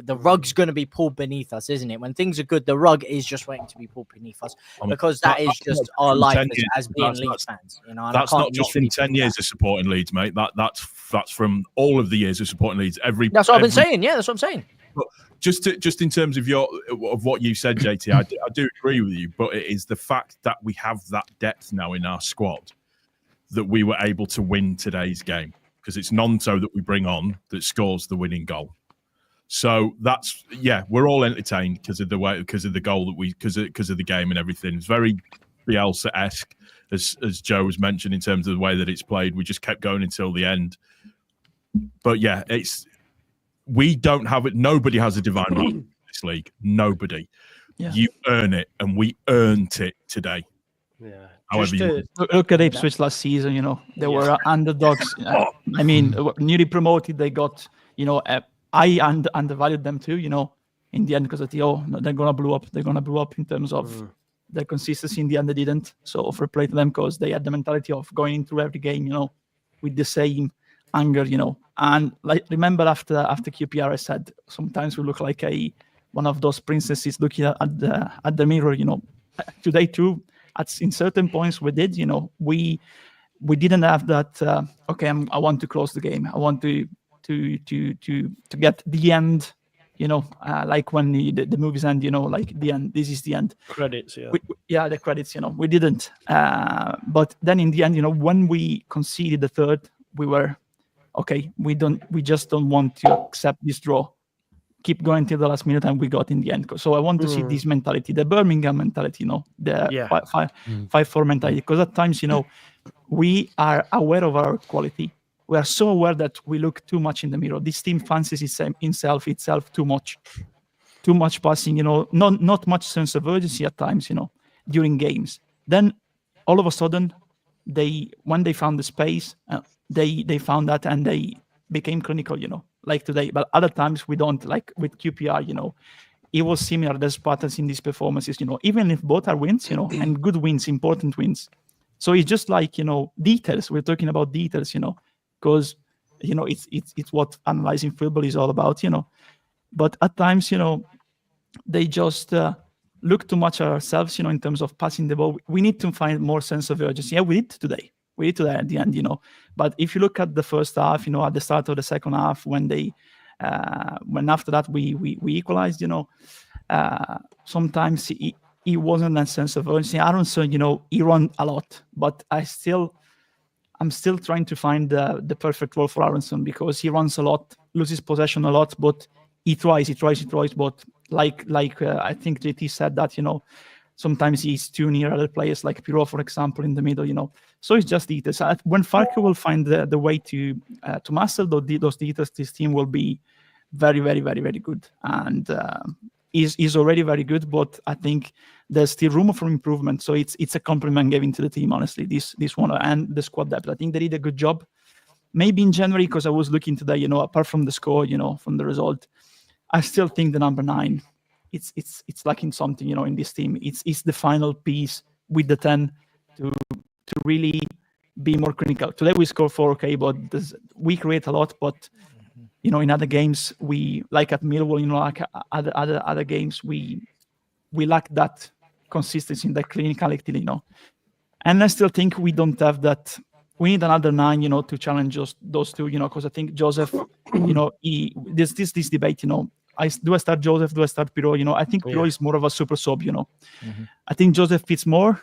the rug's going to be pulled beneath us, isn't it? When things are good, the rug is just waiting to be pulled beneath us, because that is just our life as being Leeds fans. And that's not just from 10 years of supporting Leeds, mate. That's from all of the years of supporting Leeds. That's what I've been saying. Yeah, that's what I'm saying. But just in terms of what you said, JT, I do agree with you. But it is the fact that we have that depth now in our squad that we were able to win today's game, because it's Nonto that we bring on that scores the winning goal. So that's, we're all entertained because of the goal that because of the game and everything. It's very Bielsa-esque, as Joe was mentioned, in terms of the way that it's played. We just kept going until the end. But we don't have it. Nobody has a divine right in this league. Nobody. Yeah. You earn it, and we earned it today. Yeah. However, look at Ipswich last season. They were underdogs. I mean, newly promoted. They got, I undervalued them too. In the end, because they're gonna blow up. They're gonna blow up in terms of their consistency. In the end, they didn't. So fair play to them, because they had the mentality of going into every game, with the same anger, And like, remember after QPR, I said sometimes we look like one of those princesses looking at the mirror. Today too. In certain points we did, we didn't have that. I want to close the game. I want to get the end. Like when the movies end. Like the end. This is the end. Credits, yeah. The credits. We didn't. But then in the end, when we conceded the third, we were okay. We just don't want to accept this draw. Keep going till the last minute, and we got in the end. So I want to see this mentality, the Birmingham mentality, the 5-4 mentality. Because at times, we are aware of our quality. We are so aware that we look too much in the mirror. This team fancies itself too much passing. Not much sense of urgency at times. During games. Then all of a sudden, when they found the space, they found that, and they became clinical. Like today, but other times we don't. Like with QPR, it was similar. There's patterns in these performances, even if both are wins, and good wins, important wins. So it's just like, details. We're talking about details, because, it's what analyzing football is all about, But at times, they just look too much at ourselves, in terms of passing the ball. We need to find more sense of urgency. Yeah, we did today. We did today at the end, But if you look at the first half, at the start of the second half, when after that we equalized, sometimes he wasn't that sense of urgency. Aronson, he ran a lot, but I'm still trying to find the perfect role for Aronson, because he runs a lot, loses possession a lot, but he tries. But like I think JT said that, sometimes he's too near other players, like Pirot, for example, in the middle, So it's just details. When Farke will find the way to master those details, this team will be very, very, very, very good. And is already very good, but I think there's still room for improvement. So it's a compliment given to the team, honestly, this one, and the squad depth. I think they did a good job. Maybe in January, because I was looking today, apart from the score, from the result, I still think the number 9, it's lacking something, in this team. It's the final piece with the 10 to really be more clinical. Today we score 4, okay, but we create a lot, but in other games we, like at Millwall, like other games, we lack that consistency, that clinicality, And I still think we don't have that. We need another 9, to challenge those two, because I think Joseph, there's this debate, do I start Joseph? Do I start Pirot? I think Pirot is more of a super sub, I think Joseph fits more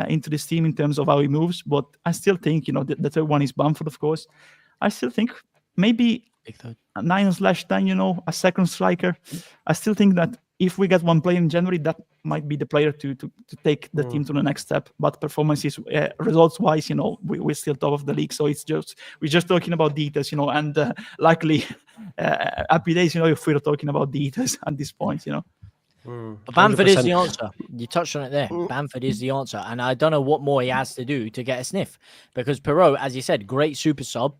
into this team in terms of how he moves, but I still think, the third one is Bamford, of course. I still think maybe 9/10, a second striker. I still think that if we get one player in January, that might be the player to take the team to the next step. But performances, results-wise, we're still top of the league. So we're just talking about details, and luckily, happy days, if we're talking about details at this point, But Bamford is the answer. You touched on it there. Bamford is the answer. And I don't know what more he has to do to get a sniff. Because Pirot, as you said, great super sub.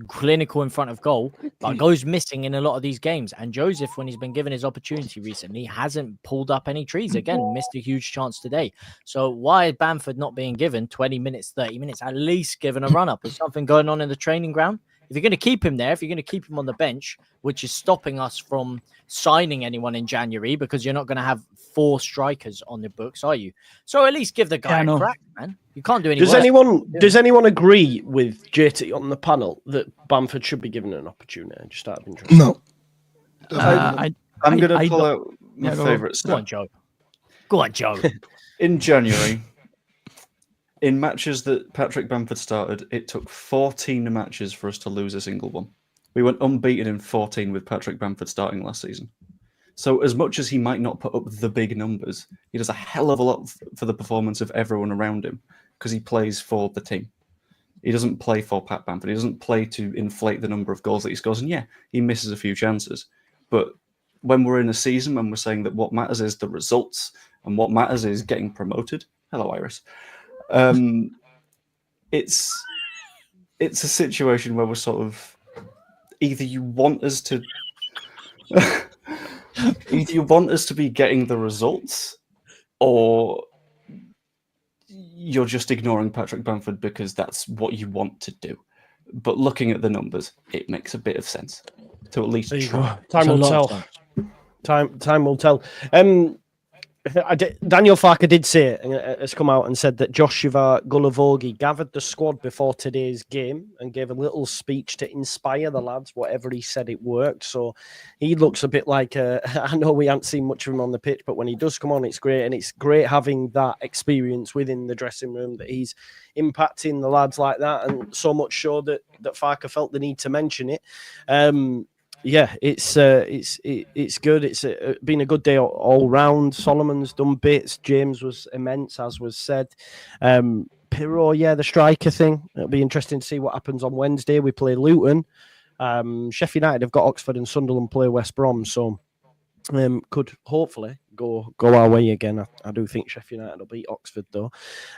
clinical in front of goal, but goes missing in a lot of these games. And Joseph, when he's been given his opportunity recently, hasn't pulled up any trees. Again, missed a huge chance today. So why is Bamford not being given 20 minutes, 30 minutes, at least given a run-up? Is something going on in the training ground? If you're going to keep him there, if you're going to keep him on the bench, which is stopping us from signing anyone in January, because you're not going to have 4 strikers on the books, are you? So at least give the guy a crack, man. You can't do any Does worse. Does anyone agree with JT on the panel that Bamford should be given an opportunity? Just out of interest. No. I'm going to pull out my favourite Go on, Joe. Go on, Joe. In January, in matches that Patrick Bamford started, it took 14 matches for us to lose a single one. We went unbeaten in 14 with Patrick Bamford starting last season. So as much as he might not put up the big numbers, he does a hell of a lot for the performance of everyone around him because he plays for the team. He doesn't play for Pat Bamford. He doesn't play to inflate the number of goals that he scores. And yeah, he misses a few chances. But when we're in a season, when we're saying that what matters is the results and what matters is getting promoted. Hello, Iris. It's a situation where we're sort of either you want us to be getting the results, or you're just ignoring Patrick Bamford because that's what you want to do. But looking at the numbers, it makes a bit of sense to at least try. Time will tell. Time will tell. Daniel Farke did say, has come out and said that Joshua Gulavogi gathered the squad before today's game and gave a little speech to inspire the lads. Whatever he said, it worked. So he looks a bit like, I know we haven't seen much of him on the pitch, but when he does come on, it's great. And it's great having that experience within the dressing room, that he's impacting the lads like that. And so much so that Farke felt the need to mention it. Yeah, it's good. It's been a good day all round. Solomon's done bits. James was immense, as was said. Pirro, yeah, the striker thing. It'll be interesting to see what happens on Wednesday. We play Luton. Sheffield United have got Oxford and Sunderland play West Brom, so could hopefully go our way again. I do think Sheffield United will beat Oxford though.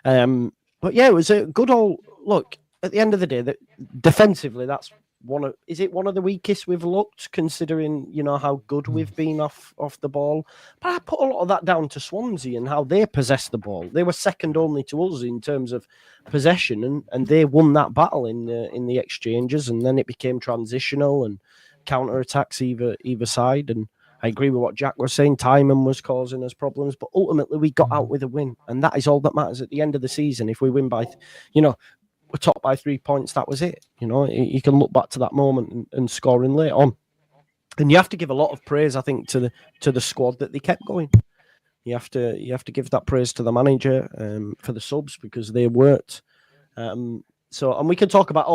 But yeah, it was a good old look. At the end of the day, that defensively, that's one of the weakest we've looked, considering how good we've been off the ball. But I put a lot of that down to Swansea and how they possessed the ball. They were second only to us in terms of possession, and they won that battle in the exchanges, and then it became transitional and counter attacks either side. And I agree with what Jack was saying. Timon was causing us problems, but ultimately we got out with a win, and that is all that matters at the end of the season. If we win by, we're top by 3 points, that was it. You can look back to that moment and scoring late on. And you have to give a lot of praise, I think, to the squad that they kept going. You have to give that praise to the manager for the subs, because they worked. And we can talk about,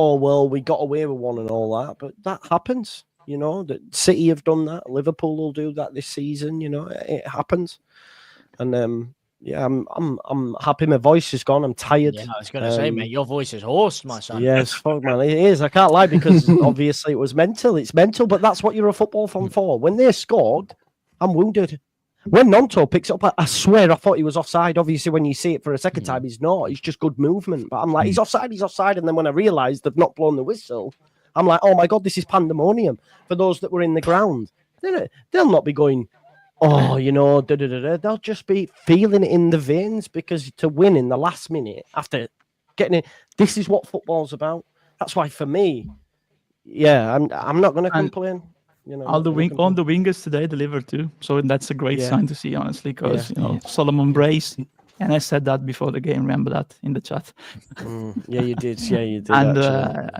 we got away with one and all that, but that happens. That City have done that. Liverpool will do that this season. It happens. And yeah, I'm happy my voice is gone. I'm tired. Yeah, I was going to say, mate, your voice is hoarse, my son. Yes, fuck, man, it is. I can't lie, because obviously it was mental. It's mental, but that's what you're a football fan for. When they scored, I'm wounded. When Nonto picks it up, I swear I thought he was offside. Obviously, when you see it for a second time, he's not. He's just good movement. But I'm like, he's offside. And then when I realised they've not blown the whistle, I'm like, oh my God, this is pandemonium for those that were in the ground. They'll not be going, they'll just be feeling it in the veins, because to win in the last minute after getting it, this is what football's about. That's why for me, yeah, I'm not going to complain. All the wingers today delivered too, so that's a great sign to see, honestly, because Solomon Brace, and I said that before the game. Remember that in the chat. Yeah, you did. Yeah, you did. And an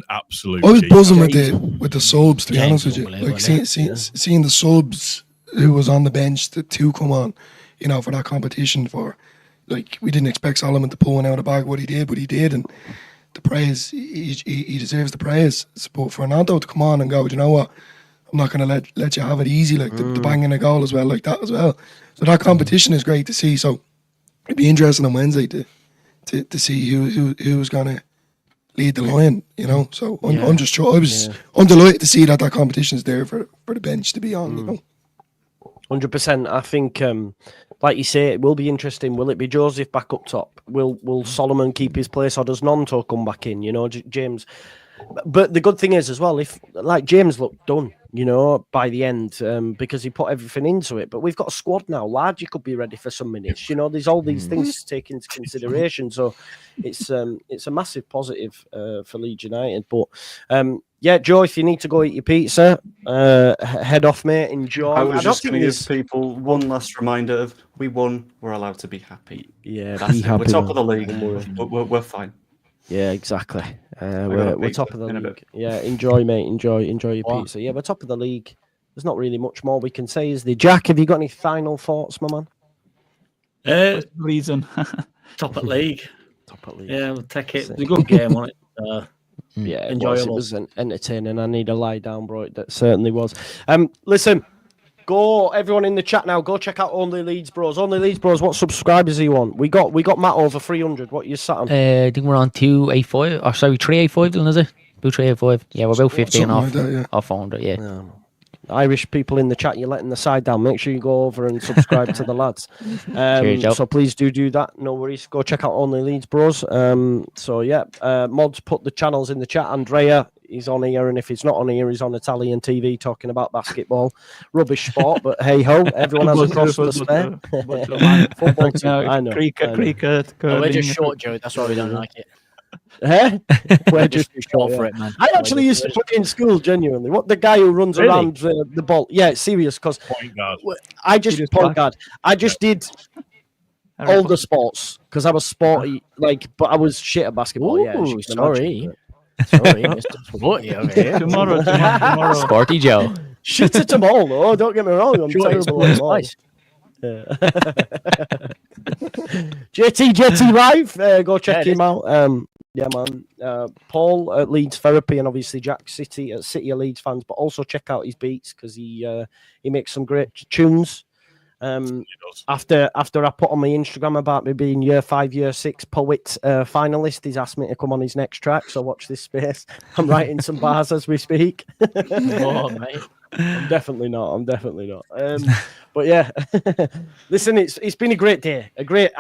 absolute. I was buzzing with the subs, to be honest with you. Like seeing the subs who was on the bench to come on, for that competition. For we didn't expect Solomon to pull one out of the bag what he did, but he did, and the praise he deserves the praise. But for Fernando to come on and go, you know what, I'm not going to let you have it easy, the banging a goal as well, like that as well. So that competition is great to see. So it'd be interesting on Wednesday to see who's going to lead the line, So I'm delighted to see that competition is there for the bench to be on, 100%. I think, like you say, it will be interesting. Will it be Joseph back up top? Will Solomon keep his place, or does Nonto come back in? You know, James. But the good thing is as well, if like James looked done, you know, by the end, because he put everything into it. But we've got a squad now. Large, you could be ready for some minutes. You know, there's all these things to take into consideration. So it's a massive positive for Leeds United. But yeah, Joe, if you need to go eat your pizza, head off, mate. Enjoy. I was just going to this... give people one last reminder of we won. We're allowed to be happy. Yeah, that's it. We're top of the league. We're fine. Yeah, exactly. We're top of the league. Yeah, enjoy, mate. Enjoy your pizza. Yeah, we're top of the league. There's not really much more we can say, is there? Jack, have you got any final thoughts, my man? Reason. Top at league. Top at league. Yeah, we'll take it. It was a good game, wasn't it? Yeah, enjoyable. It was entertaining. I need a lie down, bro. That certainly was. Listen, go everyone in the chat now. Go check out Only Leeds Bros. Only Leeds Bros. What subscribers are you on? We got Matt over 300. What you sat on? I think we're on 285. Or sorry, 385. Then is it? About 385. Yeah, we're about 15 off. Like that, yeah. Off 400. Yeah. Irish people in the chat, you're letting the side down. Make sure you go over and subscribe to the lads. Cheers, so please do that. No worries. Go check out Only Leeds Bros. So yeah, Mods put the channels in the chat. Andrea, he's on here, and if he's not on here, he's on Italian TV talking about basketball. Rubbish sport, but hey ho, everyone has a cross to spare. Football too. I know. Cricket. We're just short, Joe. That's why we don't like it. We're just too short for it, man. I actually used to play in school, genuinely. What the guy who runs around the ball? Yeah, it's serious, because I just point guard. I just did all the sports because I was sporty, but I was shit at basketball. Ooh, sorry, Mr. Sporty over here. Tomorrow. Sporty Joe. Shit at them all, though. Don't get me wrong. I'm terrible at all. JT Live, go check him out. Yeah, man. Paul at Leeds Therapy, and obviously Jack City at City of Leeds fans, but also check out his beats because he makes some great tunes. After I put on my Instagram about me being year 5, year 6 poet finalist, he's asked me to come on his next track. So watch this space. I'm writing some bars as we speak. Oh, mate. I'm definitely not. But yeah, listen, it's been a great day, a great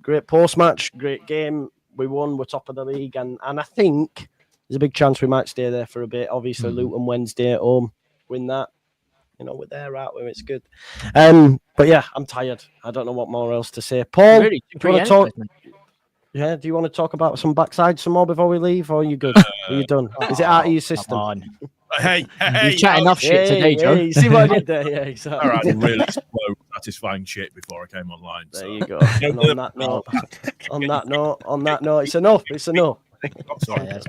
great post match, great game. We won. We're top of the league, and I think there's a big chance we might stay there for a bit. Obviously, Luton Wednesday at home, win that. You know, we're there, aren't we? It's good. But yeah, I'm tired. I don't know what more else to say. Paul, really, do you want to talk? Yeah, do you want to talk about some backside some more before we leave, or are you good? Are you done? Is it out of your system? Hey, you're chatting off shit today, Joe. You see what I did there? Yeah, exactly. All right, really slow, satisfying shit before I came online. There you go. And on that note, it's a no. I'm sorry.